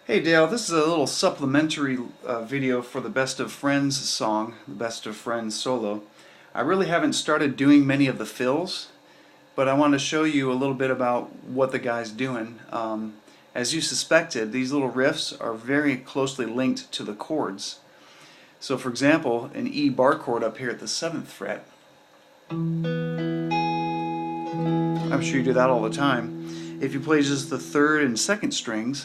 Hey Dale, this is a little supplementary video for the Best of Friends song, the Best of Friends solo. I really haven't started doing many of the fills, but I want to show you a little bit about what the guy's doing. As you suspected, these little riffs are very closely linked to the chords. So for example, an E bar chord up here at the 7th fret. I'm sure you do that all the time. If you play just the 3rd and 2nd strings,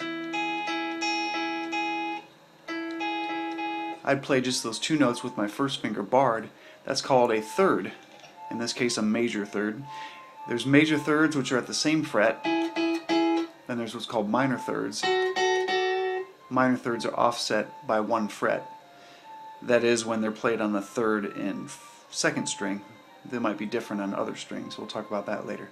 I'd play just those two notes with my first finger barred. That's called a third, in this case a major third. There's major thirds which are at the same fret, then there's what's called minor thirds. Minor thirds are offset by 1 fret. That is when they're played on the 3rd and 2nd string. They might be different on other strings, we'll talk about that later.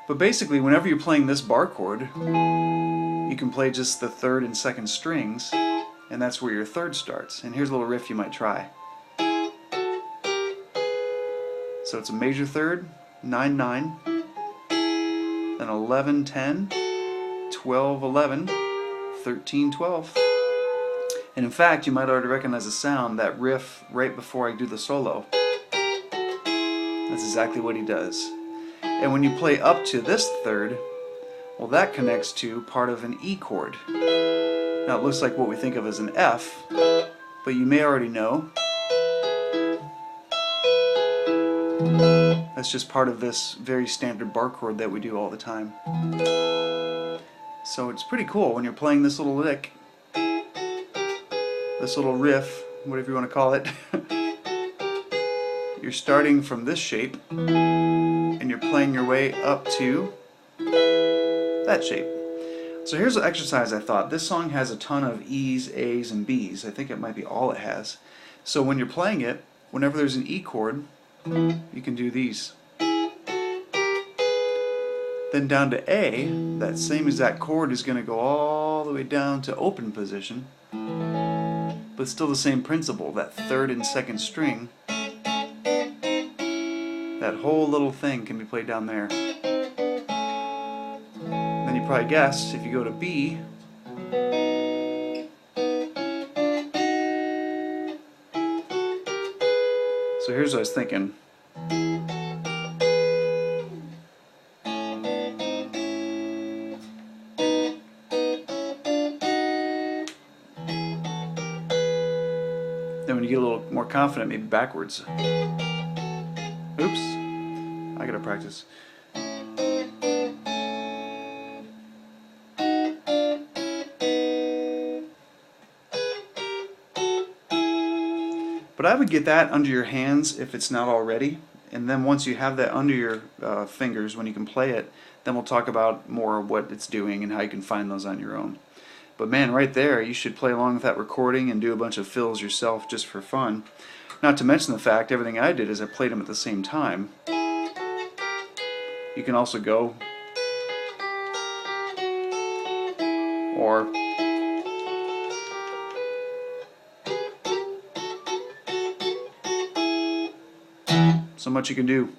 But basically, whenever you're playing this bar chord, you can play just the 3rd and 2nd strings, and that's where your 3rd starts. And here's a little riff you might try. So it's a major 3rd, 9-9, then 11-10, 12-11, 13-12. And in fact, you might already recognize the sound, that riff right before I do the solo. That's exactly what he does. And when you play up to this 3rd, well, that connects to part of an E chord. Now it looks like what we think of as an F, but you may already know that's just part of this very standard bar chord that we do all the time. So it's pretty cool when you're playing this little lick, this little riff, whatever you want to call it. You're starting from this shape and you're playing your way up to that shape. So here's an exercise I thought. This song has a ton of E's, A's, and B's. I think it might be all it has. So when you're playing it, whenever there's an E chord, you can do these. Then down to A, that same exact chord is going to go all the way down to open position, but still the same principle, that 3rd and 2nd string, that whole little thing can be played down there. Then you probably guessed, if you go to B, so here's what I was thinking. Then when you get a little more confident, maybe backwards. Oops, I gotta practice. But I would get that under your hands if it's not already, and then once you have that under your fingers when you can play it, then we'll talk about more what it's doing and how you can find those on your own. But man, right there, you should play along with that recording and do a bunch of fills yourself just for fun. Not to mention the fact, everything I did is I played them at the same time. You can also go, or so much you can do.